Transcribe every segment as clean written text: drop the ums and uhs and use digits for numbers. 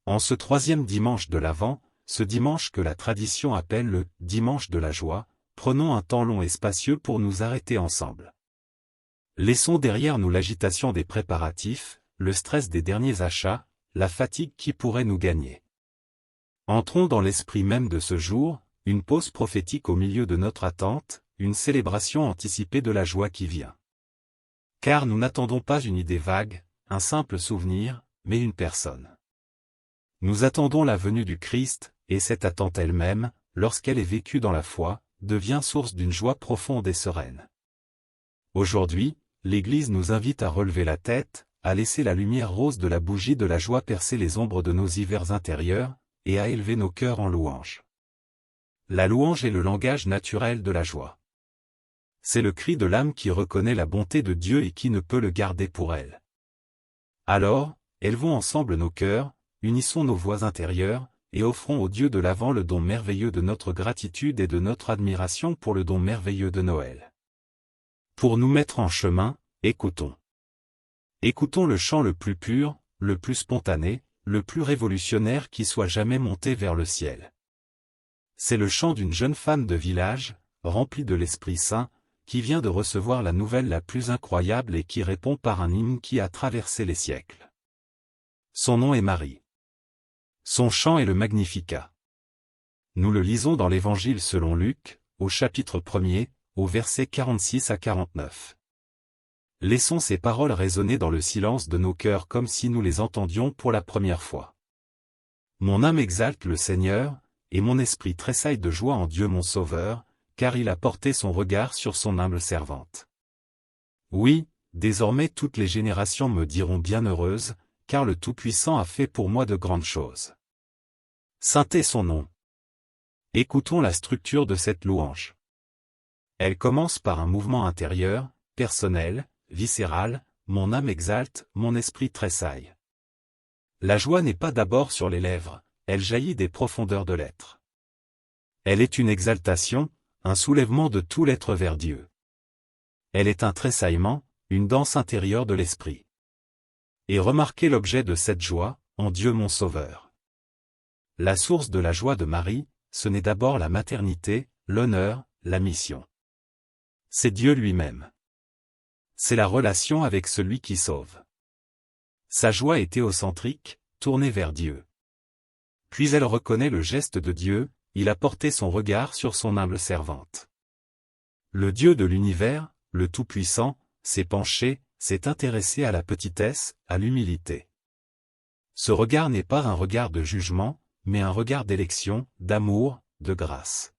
En ce troisième dimanche de l'Avent, ce dimanche que la tradition appelle le « dimanche de la joie », prenons un temps long et spacieux pour nous arrêter ensemble. Laissons derrière nous l'agitation des préparatifs, le stress des derniers achats, la fatigue qui pourrait nous gagner. Entrons dans l'esprit même de ce jour, une pause prophétique au milieu de notre attente, une célébration anticipée de la joie qui vient. Car nous n'attendons pas une idée vague, un simple souvenir, mais une personne. Nous attendons la venue du Christ, et cette attente elle-même, lorsqu'elle est vécue dans la foi, devient source d'une joie profonde et sereine. Aujourd'hui, l'Église nous invite à relever la tête, à laisser la lumière rose de la bougie de la joie percer les ombres de nos hivers intérieurs, et à élever nos cœurs en louange. La louange est le langage naturel de la joie. C'est le cri de l'âme qui reconnaît la bonté de Dieu et qui ne peut le garder pour elle. Alors, élevons ensemble nos cœurs, unissons nos voix intérieures, et offrons au Dieu de l'Avent le don merveilleux de notre gratitude et de notre admiration pour le don merveilleux de Noël. Pour nous mettre en chemin, écoutons. Écoutons le chant le plus pur, le plus spontané, le plus révolutionnaire qui soit jamais monté vers le ciel. C'est le chant d'une jeune femme de village, remplie de l'Esprit Saint, qui vient de recevoir la nouvelle la plus incroyable et qui répond par un hymne qui a traversé les siècles. Son nom est Marie. Son chant est le Magnificat. Nous le lisons dans l'Évangile selon Luc, au chapitre 1er, au verset 46 à 49. Laissons ces paroles résonner dans le silence de nos cœurs comme si nous les entendions pour la première fois. Mon âme exalte le Seigneur, et mon esprit tressaille de joie en Dieu mon Sauveur, car il a porté son regard sur son humble servante. Oui, désormais toutes les générations me diront bienheureuse, car le Tout-Puissant a fait pour moi de grandes choses. Saint est son nom. Écoutons la structure de cette louange. Elle commence par un mouvement intérieur, personnel, viscéral, mon âme exalte, mon esprit tressaille. La joie n'est pas d'abord sur les lèvres, elle jaillit des profondeurs de l'être. Elle est une exaltation, un soulèvement de tout l'être vers Dieu. Elle est un tressaillement, une danse intérieure de l'esprit. Et remarquez l'objet de cette joie, en Dieu mon Sauveur. La source de la joie de Marie, ce n'est d'abord la maternité, l'honneur, la mission. C'est Dieu lui-même. C'est la relation avec celui qui sauve. Sa joie est théocentrique, tournée vers Dieu. Puis elle reconnaît le geste de Dieu, il a porté son regard sur son humble servante. Le Dieu de l'univers, le Tout-Puissant, s'est penché, s'est intéressé à la petitesse, à l'humilité. Ce regard n'est pas un regard de jugement, mais un regard d'élection, d'amour, de grâce.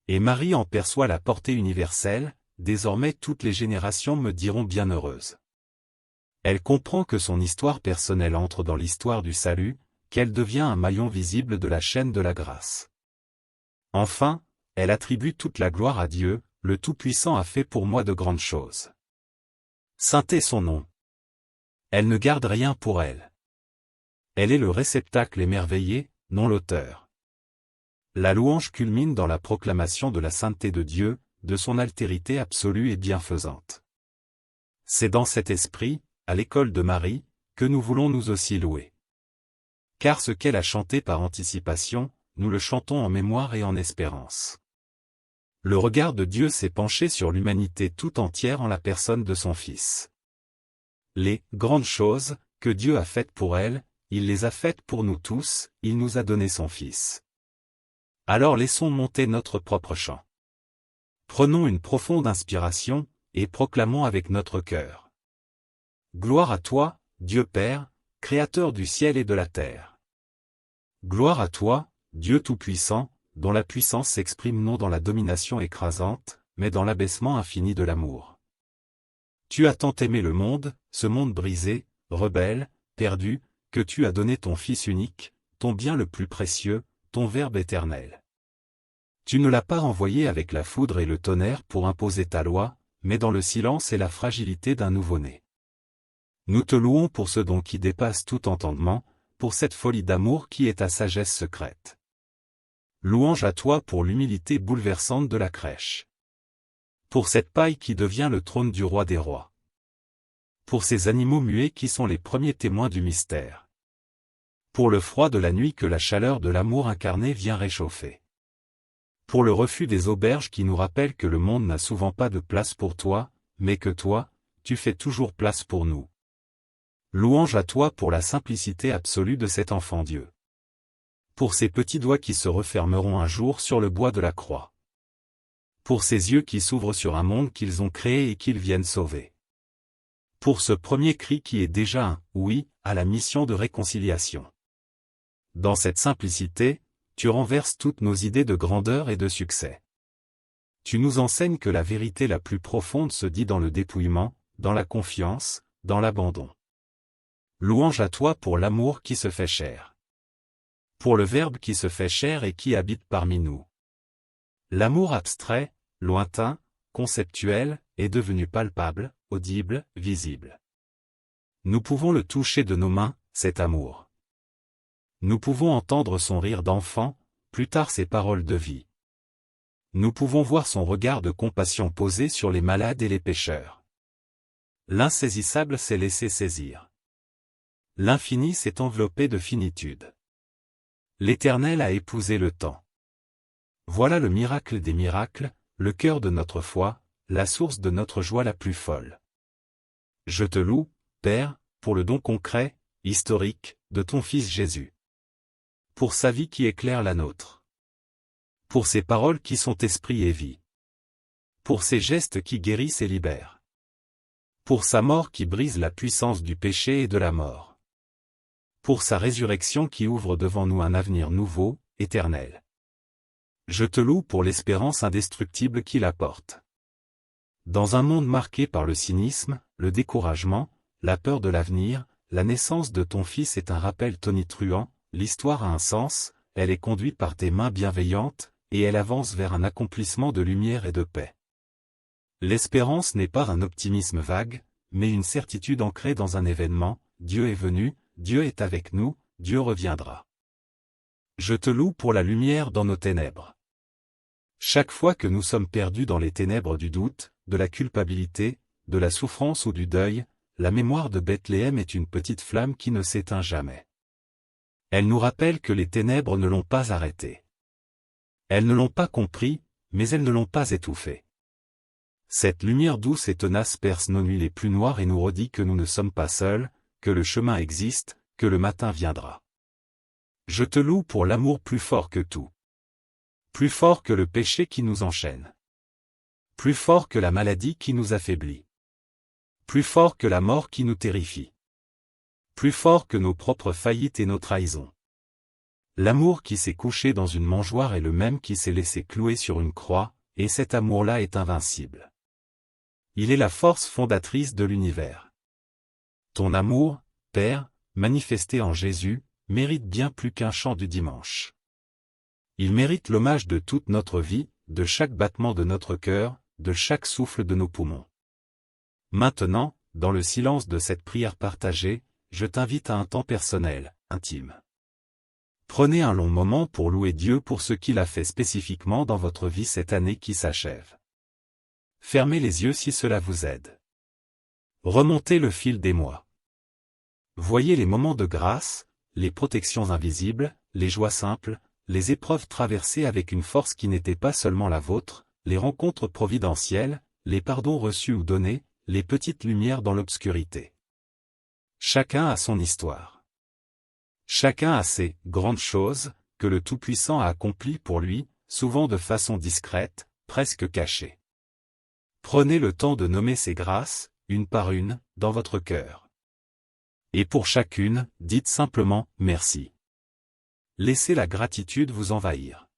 Et Marie en perçoit la portée universelle, désormais toutes les générations me diront bienheureuse. Elle comprend que son histoire personnelle entre dans l'histoire du salut, qu'elle devient un maillon visible de la chaîne de la grâce. Enfin, elle attribue toute la gloire à Dieu, le Tout-Puissant a fait pour moi de grandes choses. Saint est son nom. Elle ne garde rien pour elle. Elle est le réceptacle émerveillé, non l'auteur. La louange culmine dans la proclamation de la sainteté de Dieu, de son altérité absolue et bienfaisante. C'est dans cet esprit, à l'école de Marie, que nous voulons nous aussi louer. Car ce qu'elle a chanté par anticipation, nous le chantons en mémoire et en espérance. Le regard de Dieu s'est penché sur l'humanité tout entière en la personne de son Fils. Les grandes choses que Dieu a faites pour elle, il les a faites pour nous tous, il nous a donné son Fils. Alors laissons monter notre propre chant. Prenons une profonde inspiration, et proclamons avec notre cœur. Gloire à toi, Dieu Père, Créateur du ciel et de la terre. Gloire à toi, Dieu Tout-Puissant, dont la puissance s'exprime non dans la domination écrasante, mais dans l'abaissement infini de l'amour. Tu as tant aimé le monde, ce monde brisé, rebelle, perdu, que tu as donné ton Fils unique, ton bien le plus précieux, ton Verbe éternel. Tu ne l'as pas renvoyé avec la foudre et le tonnerre pour imposer ta loi, mais dans le silence et la fragilité d'un nouveau-né. Nous te louons pour ce don qui dépasse tout entendement, pour cette folie d'amour qui est ta sagesse secrète. Louange à toi pour l'humilité bouleversante de la crèche. Pour cette paille qui devient le trône du roi des rois. Pour ces animaux muets qui sont les premiers témoins du mystère. Pour le froid de la nuit que la chaleur de l'amour incarné vient réchauffer. Pour le refus des auberges qui nous rappellent que le monde n'a souvent pas de place pour toi, mais que toi, tu fais toujours place pour nous. Louange à toi pour la simplicité absolue de cet enfant Dieu. Pour ces petits doigts qui se refermeront un jour sur le bois de la croix. Pour ces yeux qui s'ouvrent sur un monde qu'ils ont créé et qu'ils viennent sauver. Pour ce premier cri qui est déjà un « oui » à la mission de réconciliation. Dans cette simplicité, tu renverses toutes nos idées de grandeur et de succès. Tu nous enseignes que la vérité la plus profonde se dit dans le dépouillement, dans la confiance, dans l'abandon. Louange à toi pour l'amour qui se fait chair. Pour le Verbe qui se fait chair et qui habite parmi nous. L'amour abstrait, lointain, conceptuel, est devenu palpable, audible, visible. Nous pouvons le toucher de nos mains, cet amour. Nous pouvons entendre son rire d'enfant, plus tard ses paroles de vie. Nous pouvons voir son regard de compassion posé sur les malades et les pécheurs. L'insaisissable s'est laissé saisir. L'infini s'est enveloppé de finitude. L'Éternel a épousé le temps. Voilà le miracle des miracles, le cœur de notre foi, la source de notre joie la plus folle. Je te loue, Père, pour le don concret, historique, de ton Fils Jésus. Pour sa vie qui éclaire la nôtre. Pour ses paroles qui sont esprit et vie. Pour ses gestes qui guérissent et libèrent. Pour sa mort qui brise la puissance du péché et de la mort. Pour sa résurrection qui ouvre devant nous un avenir nouveau, éternel. Je te loue pour l'espérance indestructible qu'il apporte. Dans un monde marqué par le cynisme, le découragement, la peur de l'avenir, la naissance de ton Fils est un rappel tonitruant, l'histoire a un sens, elle est conduite par tes mains bienveillantes, et elle avance vers un accomplissement de lumière et de paix. L'espérance n'est pas un optimisme vague, mais une certitude ancrée dans un événement, Dieu est venu, Dieu est avec nous, Dieu reviendra. Je te loue pour la lumière dans nos ténèbres. Chaque fois que nous sommes perdus dans les ténèbres du doute, de la culpabilité, de la souffrance ou du deuil, la mémoire de Bethléem est une petite flamme qui ne s'éteint jamais. Elle nous rappelle que les ténèbres ne l'ont pas arrêté. Elles ne l'ont pas compris, mais elles ne l'ont pas étouffé. Cette lumière douce et tenace perce nos nuits les plus noires et nous redit que nous ne sommes pas seuls, que le chemin existe, que le matin viendra. Je te loue pour l'amour plus fort que tout. Plus fort que le péché qui nous enchaîne. Plus fort que la maladie qui nous affaiblit. Plus fort que la mort qui nous terrifie. Plus fort que nos propres faillites et nos trahisons. L'amour qui s'est couché dans une mangeoire est le même qui s'est laissé clouer sur une croix, et cet amour-là est invincible. Il est la force fondatrice de l'univers. Ton amour, Père, manifesté en Jésus, mérite bien plus qu'un chant du dimanche. Il mérite l'hommage de toute notre vie, de chaque battement de notre cœur, de chaque souffle de nos poumons. Maintenant, dans le silence de cette prière partagée, je t'invite à un temps personnel, intime. Prenez un long moment pour louer Dieu pour ce qu'il a fait spécifiquement dans votre vie cette année qui s'achève. Fermez les yeux si cela vous aide. Remontez le fil des mois. Voyez les moments de grâce, les protections invisibles, les joies simples, les épreuves traversées avec une force qui n'était pas seulement la vôtre, les rencontres providentielles, les pardons reçus ou donnés, les petites lumières dans l'obscurité. Chacun a son histoire. Chacun a ses « grandes choses » que le Tout-Puissant a accomplies pour lui, souvent de façon discrète, presque cachée. Prenez le temps de nommer ces grâces, une par une, dans votre cœur. Et pour chacune, dites simplement « merci ». Laissez la gratitude vous envahir.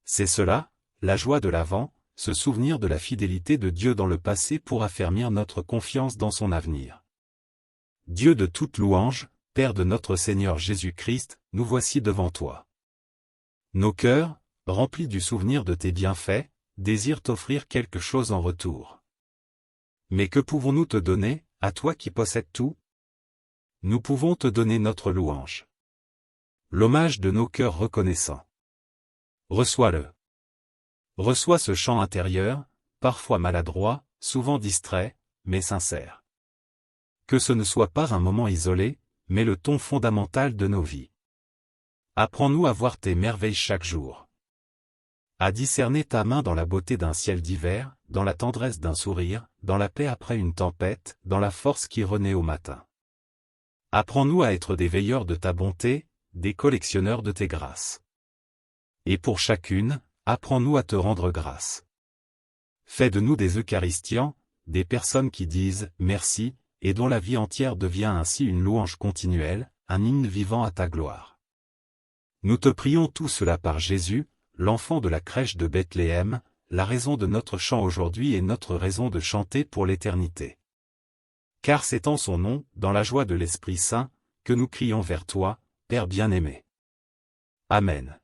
C'est cela, la joie de l'avant, se souvenir de la fidélité de Dieu dans le passé pour affermir notre confiance dans son avenir. Dieu de toute louange, Père de notre Seigneur Jésus-Christ, nous voici devant toi. Nos cœurs, remplis du souvenir de tes bienfaits, désirent t'offrir quelque chose en retour. Mais que pouvons-nous te donner, à toi qui possèdes tout? Nous pouvons te donner notre louange. L'hommage de nos cœurs reconnaissants. Reçois-le. Reçois ce chant intérieur, parfois maladroit, souvent distrait, mais sincère. Que ce ne soit pas un moment isolé, mais le ton fondamental de nos vies. Apprends-nous à voir tes merveilles chaque jour. À discerner ta main dans la beauté d'un ciel d'hiver, dans la tendresse d'un sourire, dans la paix après une tempête, dans la force qui renaît au matin. Apprends-nous à être des veilleurs de ta bonté, des collectionneurs de tes grâces. Et pour chacune, apprends-nous à te rendre grâce. Fais de nous des Eucharistiens, des personnes qui disent « merci » et dont la vie entière devient ainsi une louange continuelle, un hymne vivant à ta gloire. Nous te prions tout cela par Jésus, l'enfant de la crèche de Bethléem, la raison de notre chant aujourd'hui et notre raison de chanter pour l'éternité. Car c'est en son nom, dans la joie de l'Esprit Saint, que nous crions vers toi, Père bien-aimé. Amen.